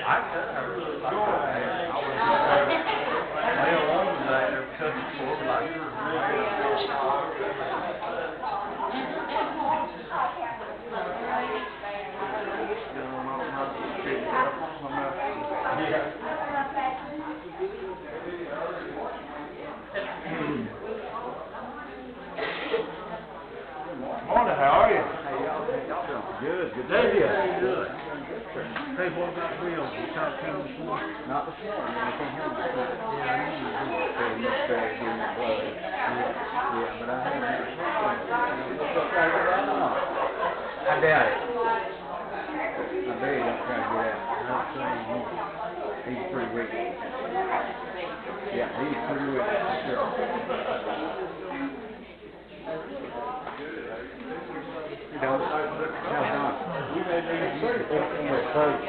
I could. I really like it. I was Mel Woman back there cooking for me like Morning, how are you? Hey, y'all doing? Good, good. There you Good. Hey, what about Will? You talked to him this morning? Not this morning, I can't hear my son. Yeah, I knew you did. Very much better getting my blood. Yeah, but I haven't had a chance. What's up, try to get out now? I doubt it. I bet he don't try to get out. Not saying he won't. He's pretty weak. Yeah, he's pretty weak, for sure. You know, we may need to use it in the place.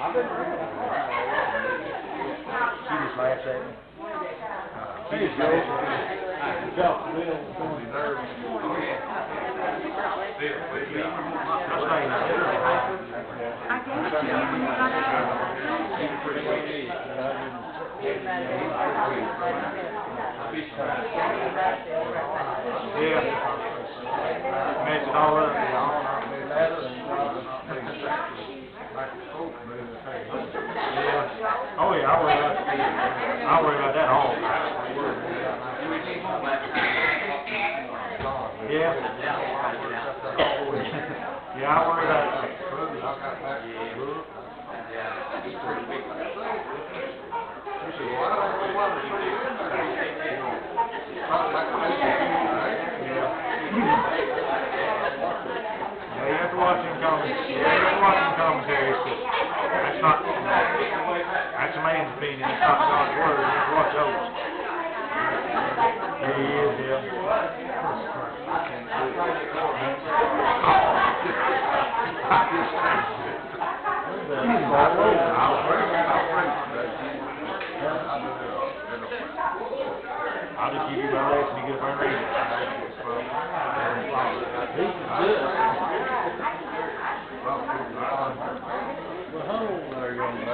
I've been drinking a car. She just laughs at me. She just goes, Bill was going nervous. Yeah. Mess it all up. Yeah. Oh yeah, I worry about that all the time. Yeah. Yeah, I worry about that. Yeah, you have to watch him commentary. Yeah, you have to watch him commentary. That's not. That's a man's opinion. It's not God's word. You have to watch those. Yeah, he is. Yeah. I'll just give you my legs and you get up and read it. Well, how old are you, young lady?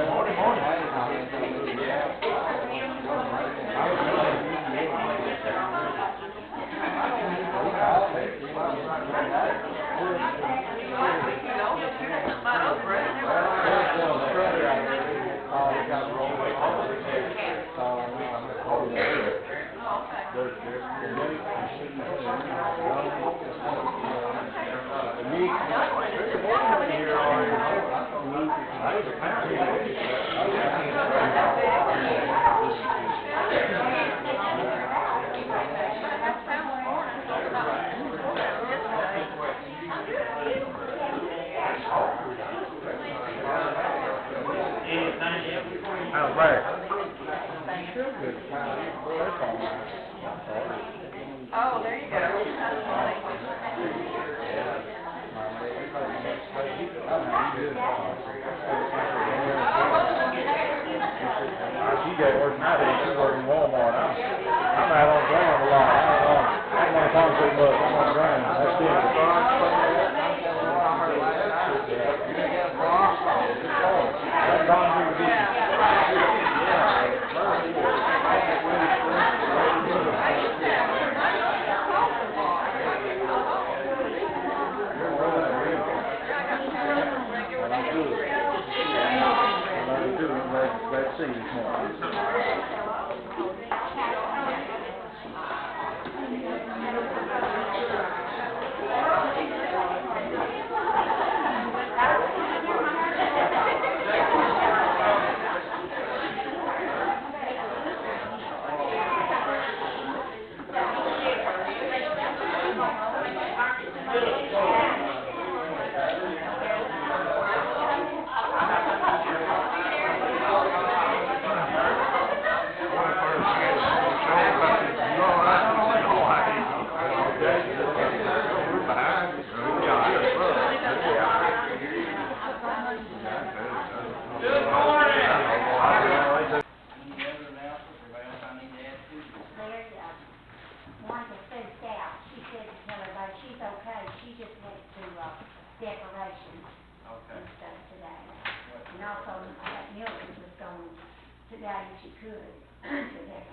Morning, morning. How's that? Oh, there you go. She got worse than I did. She worked in Walmart. I'm out on the ground a lot. I don't want to concentrate much. I'm on the ground. That's it. That's gone through the beach. Let's see this morning. today if she could, today.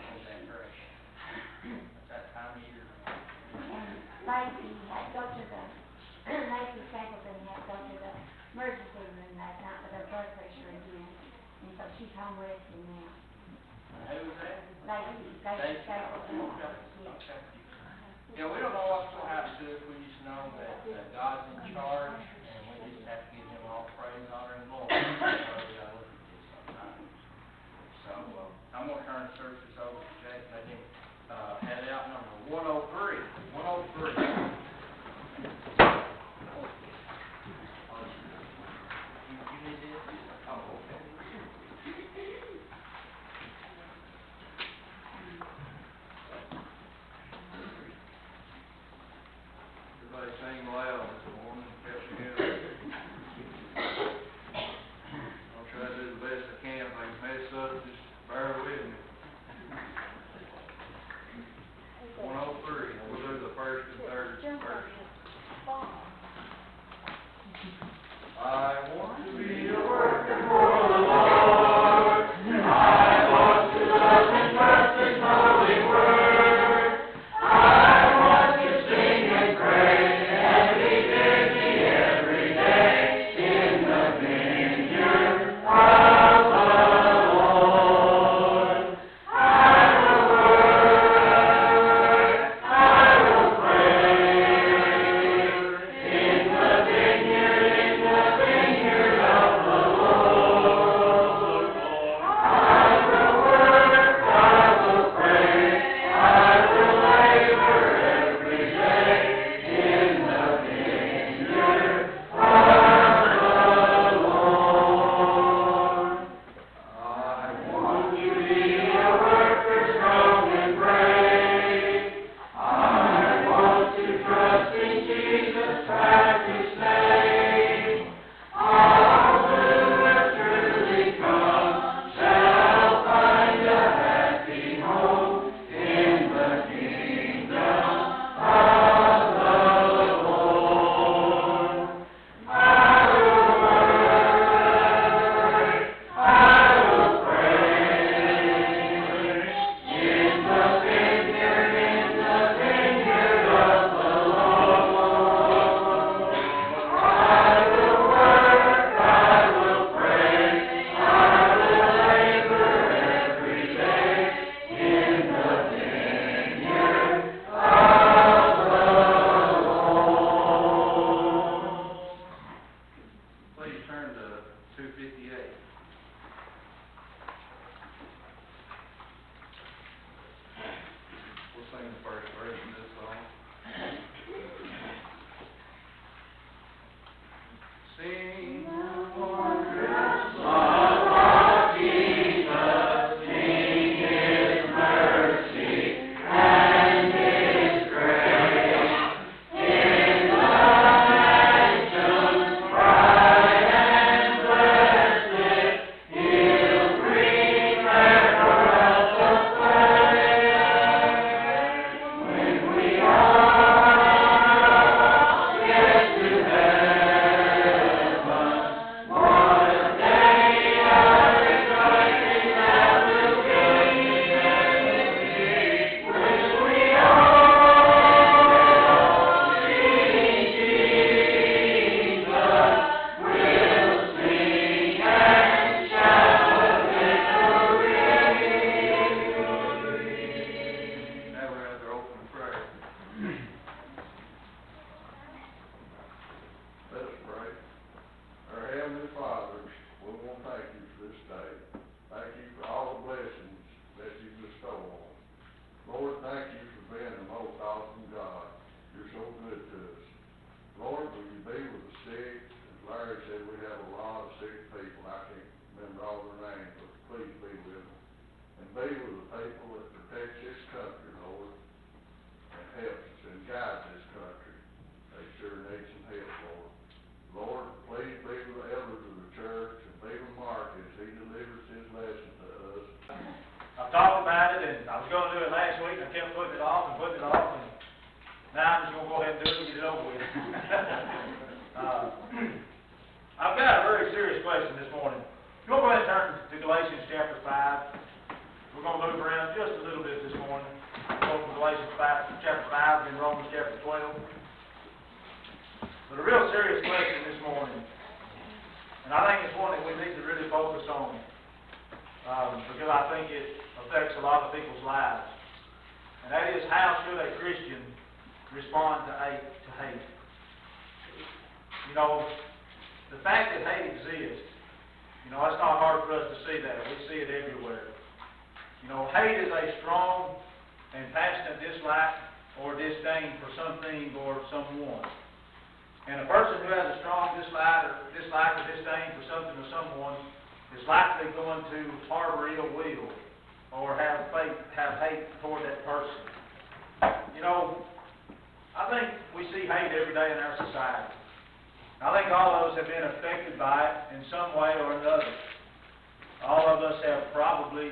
At that time of year. And Lacey had to go to the, Lacey Stapleton had to go to the emergency room last night with her blood pressure again. And so she's home resting now. Who was that? Lacey Dave Stapleton. Okay. Yeah. Okay. Yeah, we don't know what's gonna happen to us, we just know that God's in charge, and we just have to give him all praise, honor, and glory. That's why we gotta look at this sometimes. So, I'm gonna turn the services over to Jake, let him, head out number 103. 103. You need this? Oh, okay. Everybody sing loud this morning, help me out. I'll try to do the best I can. If I mess up, just bear with me. 103, we'll do the first and third verse. I want to be a worker for the Lord. I want to love and trust His holy word. I want to sing and pray and be busy every day in the vineyard of the Lord. I will work, I will pray in the vineyard of the Lord. I will work, I will pray, I will labor every day in the vineyard of the Lord. I want to be a worker strong and brave. I want to trust in Jesus' precious name. All who have truly come shall find a happy home in the kingdom of the Lord. I will work, I will pray in the vineyard of the Lord. I will work, I will pray, I will labor every day in the vineyard of the Lord. Please turn to 258. We'll sing the first verse of this song. Sing the wondrous song of Jesus, sing His mercy and His grace. In the mansions bright and blessed, He'll prepare for us a place. When we all get to heaven, what a day of rejoicing that will be. When we all see Jesus, we'll sing and shout victory. Now we're at the open prayer. Let us pray. Our Heavenly Father, we want to thank you for this day. Thank you for all the blessings that you bestow on us. Lord, thank you for being the most awesome God. You're so good to us. Lord, will you be with the sick? As Larry said, we have a lot of sick people. I can't remember all their names, but please be with them. And be with the people that protect this country, Lord, and helps us and guides this country. They sure need some help, Lord. Lord, please be with the elders of the church and be with Mark as he delivers his lesson to us. I've talked about it, and I was gonna do it last week, and I kept putting it off, and now I'm just gonna go ahead and do it and get it over with. I've got a very serious question this morning. Go ahead and turn to Galatians chapter 5. We're going to move around just a little bit this morning. Go from Galatians 5, chapter 5, and Romans chapter 12. But a real serious question this morning, and I think it's one that we need to really focus on, because I think it affects a lot of people's lives. And that is, how should a Christian respond to hate? You know, the fact that hate exists, you know, it's not hard for us to see that. We see it everywhere. You know, hate is a strong and passionate dislike or disdain for something or someone. And a person who has a strong dislike or disdain for something or someone is likely going to harbor ill will or have hate toward that person. You know, I think we see hate every day in our society. I think all of us have been affected by it in some way or another. All of us have probably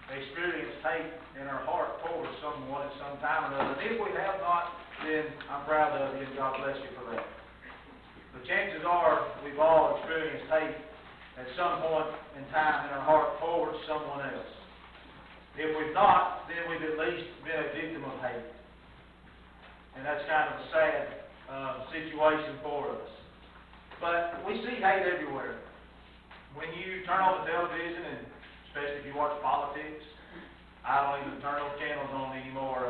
experienced hate in our heart towards someone at some time or another. And if we have not, then I'm proud of you and God bless you for that. The chances are we've all experienced hate at some point in time in our heart towards someone else. If we've not, then we've at least been a victim of hate. And that's kind of a sad situation for us. But we see hate everywhere. When you turn on the television, and especially if you watch politics, I don't even turn those channels on anymore.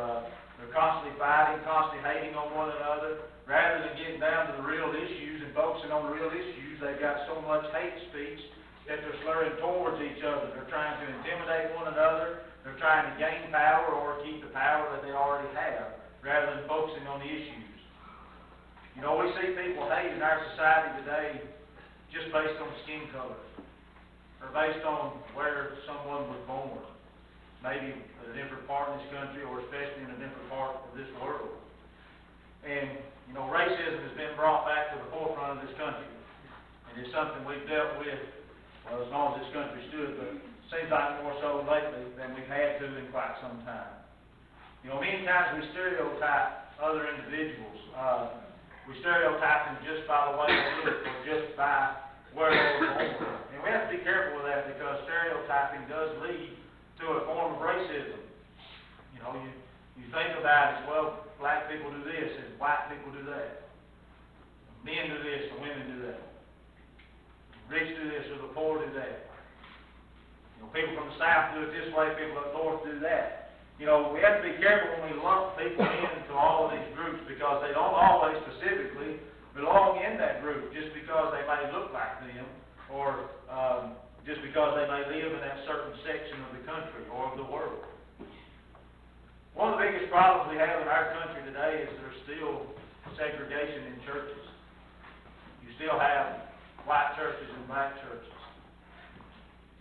They're constantly fighting, constantly hating on one another. Rather than getting down to the real issues and focusing on the real issues, they've got so much hate speech that they're slurring towards each other. They're trying to intimidate one another. They're trying to gain power or keep the power that they already have, rather than focusing on the issues. You know, we see people hate in our society today just based on skin color, or based on where someone was born, maybe in a different part of this country, or especially in a different part of this world. And, you know, racism has been brought back to the forefront of this country, and it's something we've dealt with, well, as long as this country stood, but it seems like more so lately than we've had to in quite some time. You know, many times we stereotype other individuals. We stereotype them just by the way they look, or just by where they were born. And we have to be careful with that, because stereotyping does lead to a form of racism. You know, you think about it, well, black people do this, and white people do that. Men do this, and women do that. Rich do this, or the poor do that. You know, people from the South do it this way, people up north do that. You know, we have to be careful when we lump people into all of these groups, because they don't always specifically belong in that group just because they may look like them, or just because they may live in that certain section of the country or of the world. One of the biggest problems we have in our country today is there's still segregation in churches. You still have white churches and black churches.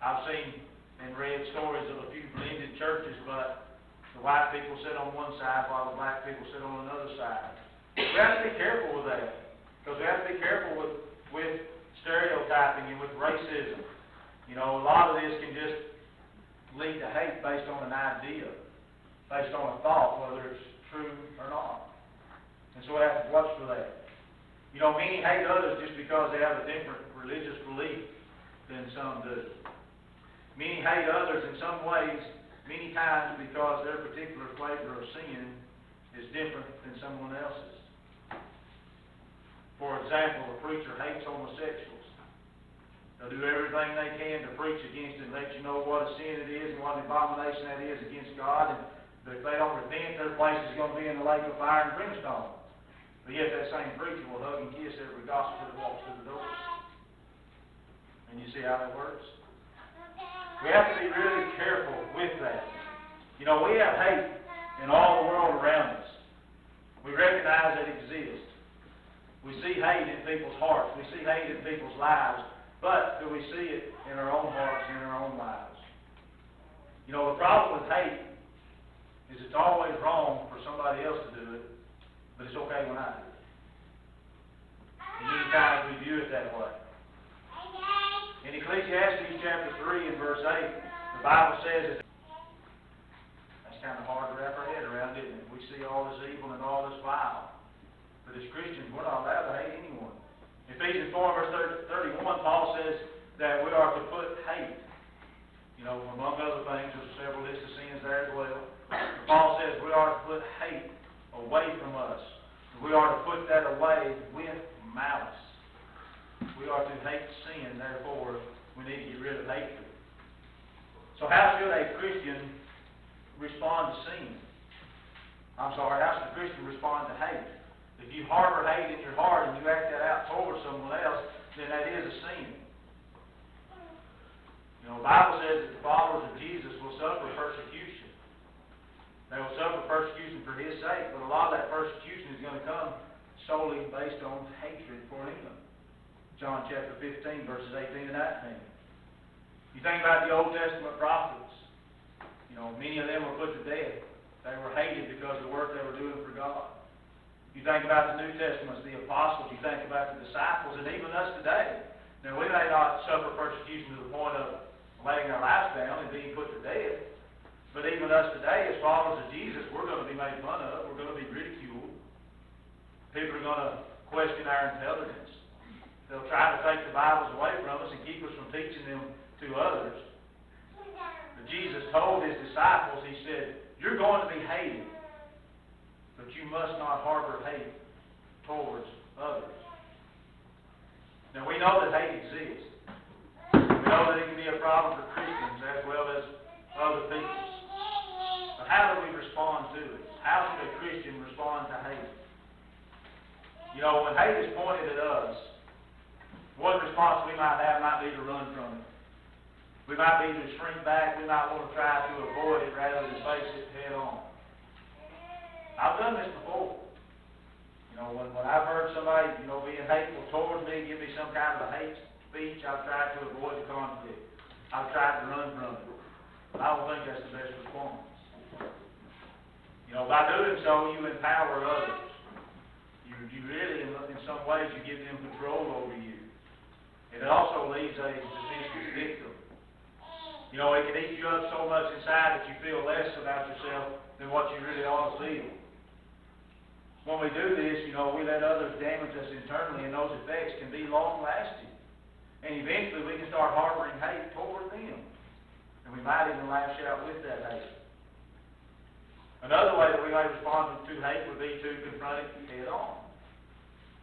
I've seen and read stories of a few blended churches, but the white people sit on one side while the black people sit on another side. We have to be careful with that, because we have to be careful with stereotyping and with racism. You know, a lot of this can just lead to hate based on an idea, based on a thought, whether it's true or not. And so we have to watch for that. You know, many hate others just because they have a different religious belief than some do. Many hate others in some ways, many times, because their particular flavor of sin is different than someone else's. For example, a preacher hates homosexuals. They'll do everything they can to preach against it and let you know what a sin it is and what an abomination that is against God. And if they don't repent, their place is going to be in the lake of fire and brimstone. But yet that same preacher will hug and kiss every gospel that walks through the doors. And you see how that works? We have to be really careful with that. You know, we have hate in all the world around us. We recognize that it exists. We see hate in people's hearts. We see hate in people's lives. But do we see it in our own hearts and in our own lives? You know, the problem with hate is it's always wrong for somebody else to do it, but it's okay when I do it. And many times we view it that way. In Ecclesiastes chapter 3 and verse 8, the Bible says, that's kind of hard to wrap our head around, isn't it? We see all this evil and all this vile. But as Christians, we're not allowed to hate anyone. Ephesians 4 verse 31, Paul says that we are to put hate. You know, among other things, there's several lists of sins there as well. Paul says we are to put hate away from us. We are to put that away with malice. We are to hate sin, therefore we need to get rid of hatred. So how should a Christian respond to sin? How should a Christian respond to hate? If you harbor hate in your heart and you act that out towards someone else, then that is a sin. You know, the Bible says that the followers of Jesus will suffer persecution. They will suffer persecution for His sake, but a lot of that persecution is going to come solely based on hatred for Him. John chapter 15, verses 18 and 19. You think about the Old Testament prophets. You know, many of them were put to death. They were hated because of the work they were doing for God. You think about the New Testament, the apostles, you think about the disciples, and even us today. Now, we may not suffer persecution to the point of laying our lives down and being put to death, but even us today, as followers of Jesus, we're going to be made fun of. We're going to be ridiculed. People are going to question our intelligence. They'll try to take the Bibles away from us and keep us from teaching them to others. But Jesus told His disciples, He said, you're going to be hated, but you must not harbor hate towards others. Now, we know that hate exists. We know that it can be a problem for Christians as well as other people. But how do we respond to it? How should a Christian respond to hate? You know, when hate is pointed at us, one response we might have might be to run from it. We might be to shrink back. We might want to try to avoid it rather than face it head on. I've done this before. You know, when I've heard somebody, you know, being hateful towards me, give me some kind of a hate speech, I've tried to avoid the conflict. I've tried to run from it. But I don't think that's the best response. You know, by doing so, you empower others. You really, in some ways, you give them control over you. And it also leaves a defenseless victim. You know, it can eat you up so much inside that you feel less about yourself than what you really ought to feel. When we do this, you know, we let others damage us internally, and those effects can be long-lasting. And eventually we can start harboring hate toward them. And we might even lash out with that hate. Another way that we may respond to hate would be to confront it head on.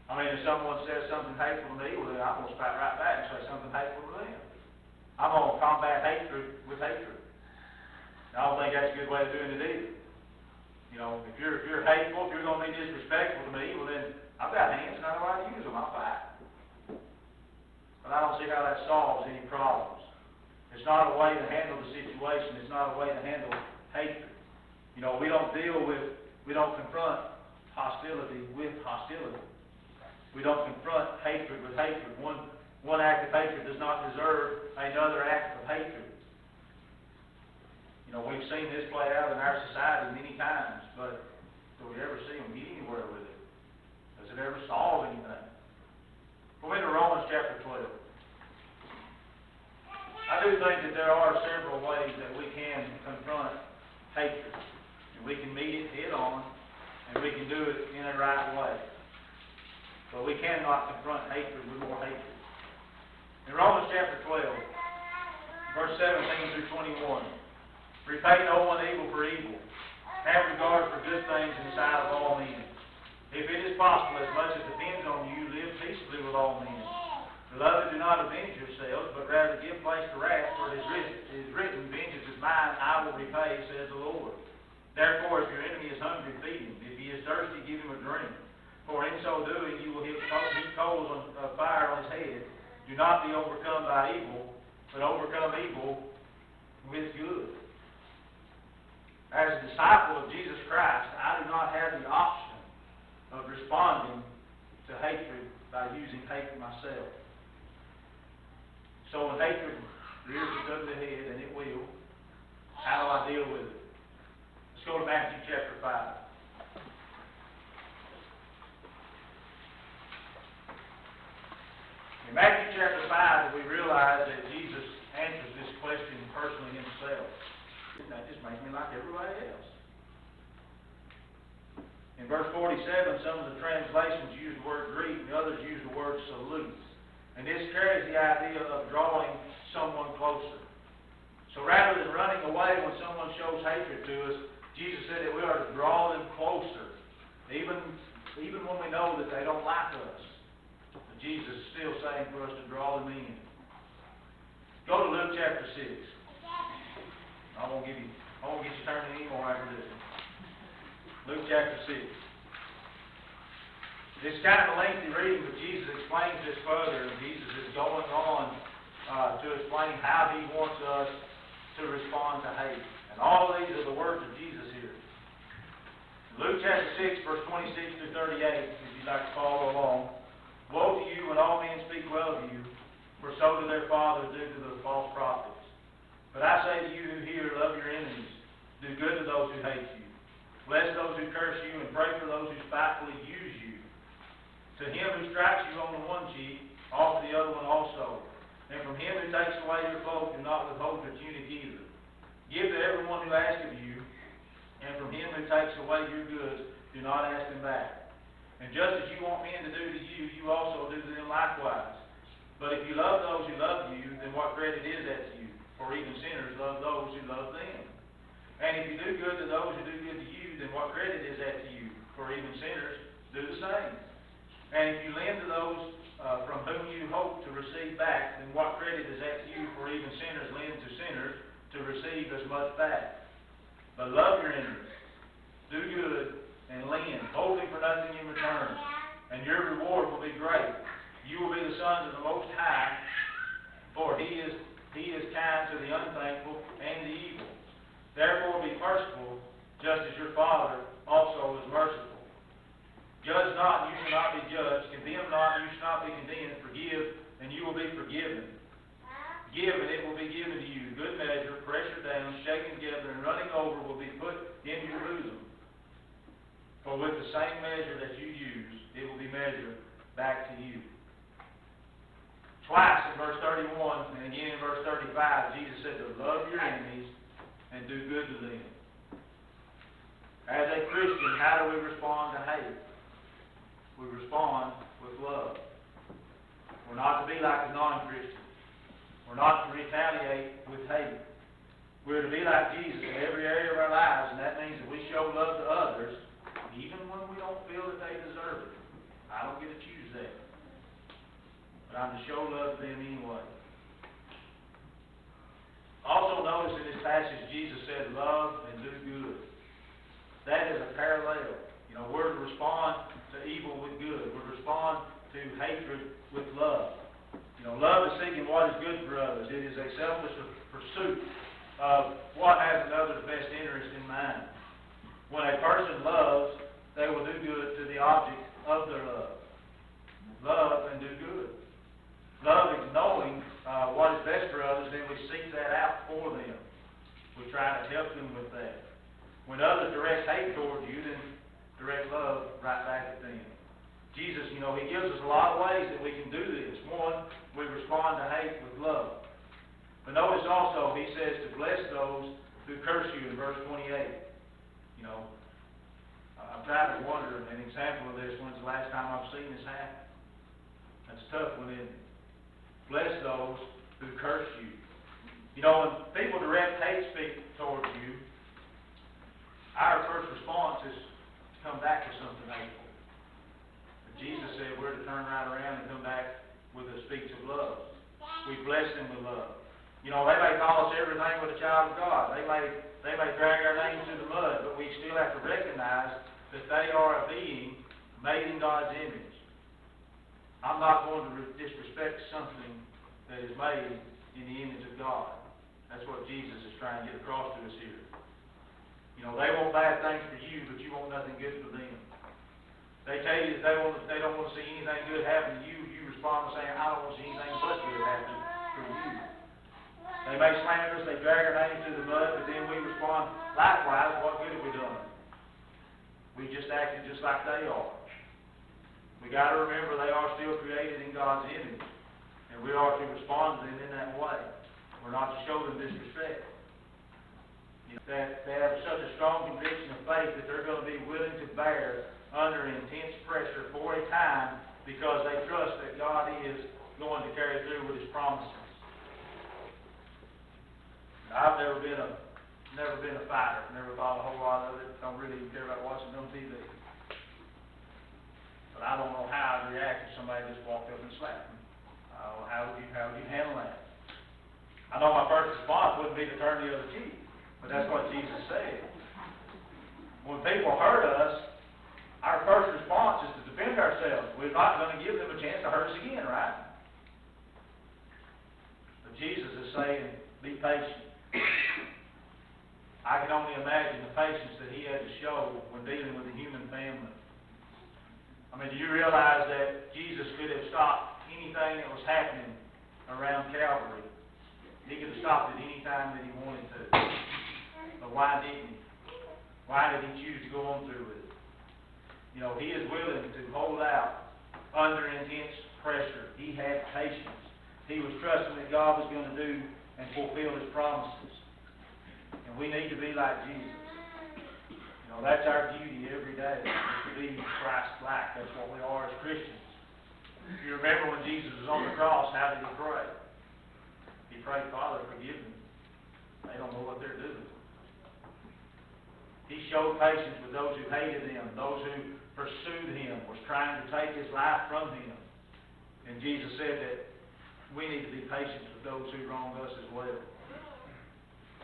I mean, if someone says something hateful to me, well, then I'm going to fight right back and say something hateful to them. I'm going to combat hatred with hatred. I don't think that's a good way of doing it either. You know, if you're hateful, if you're going to be disrespectful to me, well then, I've got hands and I know how to use them. I'll fight. But I don't see how that solves any problems. It's not a way to handle the situation. It's not a way to handle hatred. You know, we don't confront hostility with hostility. We don't confront hatred with hatred. One act of hatred does not deserve another act of hatred. You know, we've seen this play out in our society many times, but do we ever see them get anywhere with it? Does it ever solve anything? Go into Romans chapter 12. I do think that there are several ways that we can confront hatred. And we can meet it head on, and we can do it in a right way. But we cannot confront hatred with more hatred. In Romans chapter 12, verse 17 through 21, repay no one evil for evil. Have regard for good things in the sight of all men. If it is possible, as much as depends on you, live peaceably with all men. Beloved, do not avenge yourselves, but rather give place to wrath, for it is written, vengeance is mine, I will repay, says the Lord. Therefore, if your enemy is hungry, feed him. If he is thirsty, give him a drink. For in so doing, you will heap coals of fire on his head. Do not be overcome by evil, but overcome evil with good. As a disciple of Jesus Christ, I do not have the option of responding to hatred by using hate myself. So when hatred rears its ugly head, and it will, how do I deal with it? Let's go to Matthew chapter 5. In Matthew chapter 5, we realize that Jesus answers this question personally himself. That just makes me like everybody else. In verse 47, some of the translations use the word greet, and the others use the word salute. And this carries the idea of drawing someone closer. So rather than running away when someone shows hatred to us, Jesus said that we are to draw them closer, even when we know that they don't like us. But Jesus is still saying for us to draw them in. Go to Luke chapter 6. I won't get you turning anymore after this one. Luke chapter 6. This is kind of a lengthy reading, but Jesus explains this further. Jesus is going on to explain how He wants us to respond to hate. And all of these are the words of Jesus here. Luke chapter 6, verse 26 through 38, if you'd like to follow along. Woe to you when all men speak well of you, for so do their fathers do to the false prophets. But I say to you who hear, love your enemies, do good to those who hate you, bless those who curse you, and pray for those who spitefully use you. To him who strikes you on the one cheek, offer the other one also. And from him who takes away your cloak, do not withhold your tunic either. Give to everyone who asks of you, and from him who takes away your goods, do not ask them back. And just as you want men to do to you, you also do to them likewise. But if you love those who love you, then what credit is that to you? For even sinners love those who love them. And if you do good to those who do good to you, then what credit is that to you? For even sinners do the same. And if you lend to those from whom you hope to receive back, then what credit is that to you? For even sinners lend to sinners to receive as much back. But love your enemies, do good, and lend, holding for nothing in return, and your reward will be great. You will be the sons of the Most High, for He is kind to the unthankful and the evil. Therefore be merciful, just as your Father also is merciful. Judge not, and you shall not be judged. Condemn not, and you shall not be condemned. Forgive, and you will be forgiven. Give, and it will be given to you. Good measure, pressed down, shaken together, and running over will be put into your bosom. For with the same measure that you use, it will be measured back to you. Twice in verse 31, and again in verse 35, Jesus said to love your enemies and do good to them. As a Christian, how do we respond to hate? We respond with love. We're not to be like the non-Christian. We're not to retaliate with hate. We're to be like Jesus in every area of our lives, and that means that we show love to others, even when we don't feel that they deserve it. I don't get to choose that. But I'm to show love to them anyway. Also notice in this passage, Jesus said, love and do good. That is a parallel. We're to respond to evil with good. We're to respond to hatred with love. Love is seeking what is good for others. It is a selfless pursuit of what has another's best interest in mind. When a person loves, they will do good to the object of their love. Love and do good. Love is knowing what is best for others, then we seek that out for them. We try to help them with that. When others direct hate towards you, then direct love right back at them. Jesus, He gives us a lot of ways that we can do this. One, we respond to hate with love. But notice also, He says to bless those who curse you in verse 28. I'm trying to wonder, an example of this, when's the last time I've seen this happen? That's a tough one, isn't it? Bless those who curse you. When people direct hate speak towards you, our first response is to come back with something hateful. Jesus said we're to turn right around and come back with a speech of love. We bless them with love. They may call us everything but a child of God. They may drag our names through the mud, but we still have to recognize that they are a being made in God's image. I'm not going to disrespect something that is made in the image of God. That's what Jesus is trying to get across to us here. They want bad things for you, but you want nothing good for them. They tell you that they don't want to see anything good happen to you. You respond by saying, I don't want to see anything but good happen for you. They may slander us, they drag our names through the mud, but then we respond, likewise, what good have we done? We just acted just like they are. We got to remember they are still created in God's image, and we are to respond to them in that way. We're not to show them disrespect. That they have such a strong conviction of faith that they're going to be willing to bear under intense pressure for a time because they trust that God is going to carry through with His promises. Now, I've never been a fighter, never thought a whole lot of it, don't really even care about watching no TV. But I don't know how I'd react if somebody just walked up and slapped me. How would you handle that? I know my first response wouldn't be to turn the other cheek, but that's what Jesus said. When people hurt us, our first response is to defend ourselves. We're not going to give them a chance to hurt us again, right? But Jesus is saying, be patient. I can only imagine the patience that He had to show when dealing with the human family. I mean, do you realize that Jesus could have stopped anything that was happening around Calvary? He could have stopped it any time that He wanted to. But why didn't He? Why did He choose to go on through with it? You know, He is willing to hold out under intense pressure. He had patience. He was trusting that God was going to do and fulfill His promises. And we need to be like Jesus. You know, that's our duty every day, is to be Christ-like. That's what we are as Christians. If you remember when Jesus was on the cross, how did He pray? He prayed, Father, forgive them. They don't know what they're doing. He showed patience with those who hated Him, those who pursued Him, was trying to take His life from Him. And Jesus said that we need to be patient with those who wrong us as well.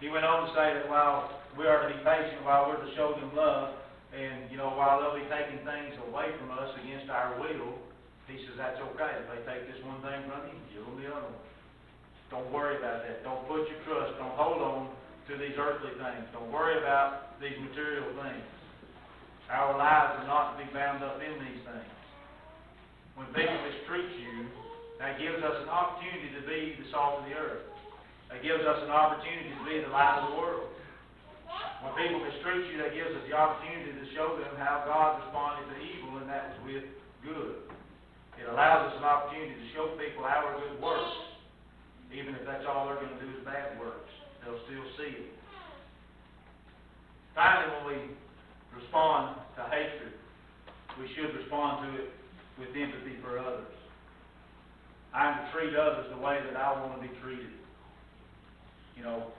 He went on to say that while we are to be patient, while we're to show them love, and, you know, while they'll be taking things away from us against our will, He says that's okay. If they take this one thing from you, give them the other one. Don't worry about that. Don't put your trust. Don't hold on to these earthly things. Don't worry about these material things. Our lives are not to be bound up in these things. When people mistreat you, that gives us an opportunity to be the salt of the earth. That gives us an opportunity to be the light of the world. When people mistreat you, that gives us the opportunity to show them how God responded to evil, and that was with good. It allows us an opportunity to show people our good works, even if that's all they're going to do is bad works. They'll still see it. Finally, when we respond to hatred, we should respond to it with empathy for others. I'm to treat others the way that I want to be treated. You know,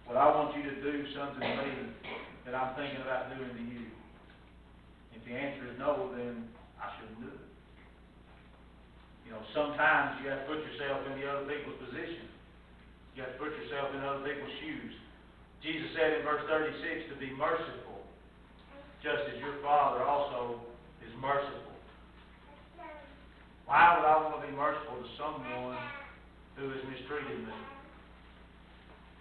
what I want you to do something to me that I'm thinking about doing to you. If the answer is no, then I shouldn't do it. You know, sometimes you have to put yourself in the other people's position. You have to put yourself in other people's shoes. Jesus said in verse 36 to be merciful, just as your Father also is merciful. Why would I want to be merciful to someone who has mistreated me?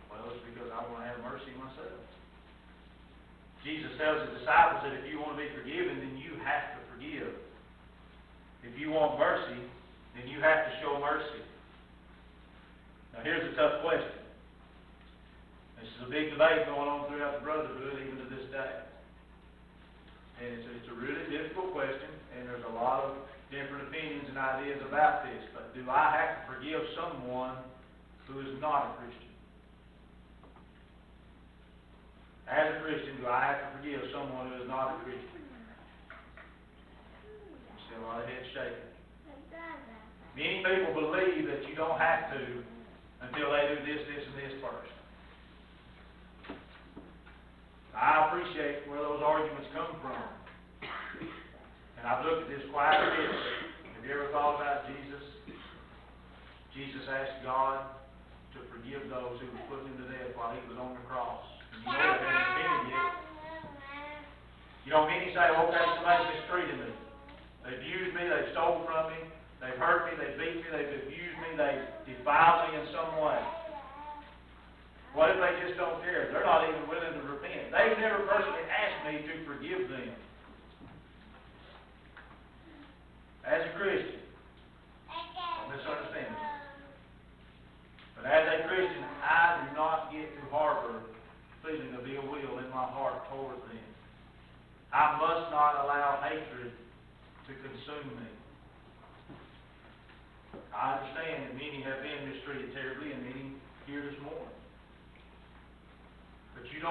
Well, it's because I want to have mercy myself. Jesus tells His disciples that if you want to be forgiven, then you have to forgive. If you want mercy, then you have to show mercy. Now, here's a tough question. This is a big debate going on throughout the brotherhood, even to this day. And it's a really difficult question, and there's a lot of different opinions and ideas about this. But do I have to forgive someone who is not a Christian? As a Christian, do I have to forgive someone who is not a Christian? I see a lot of heads shaking. Many people believe that you don't have to until they do this, this, and this first. I appreciate where those arguments come from. And I've looked at this quite a bit. Have you ever thought about Jesus? Jesus asked God to forgive those who were putting Him to death while He was on the cross. And you know that hasn't offended yet. You know, many say, okay, somebody mistreated me. They've used me, they've stolen from me, they've hurt me, they've beat me, they've abused me, they've defiled me in some way. What if they just don't care? They're not even willing to repent. They've never personally asked me to forgive them. As a Christian, don't misunderstand me. But as a Christian, I do not get to harbor feeling of ill will in my heart toward them. I must not allow hatred to consume me. I understand that many have been mistreated terribly, and many here this morning. But you don't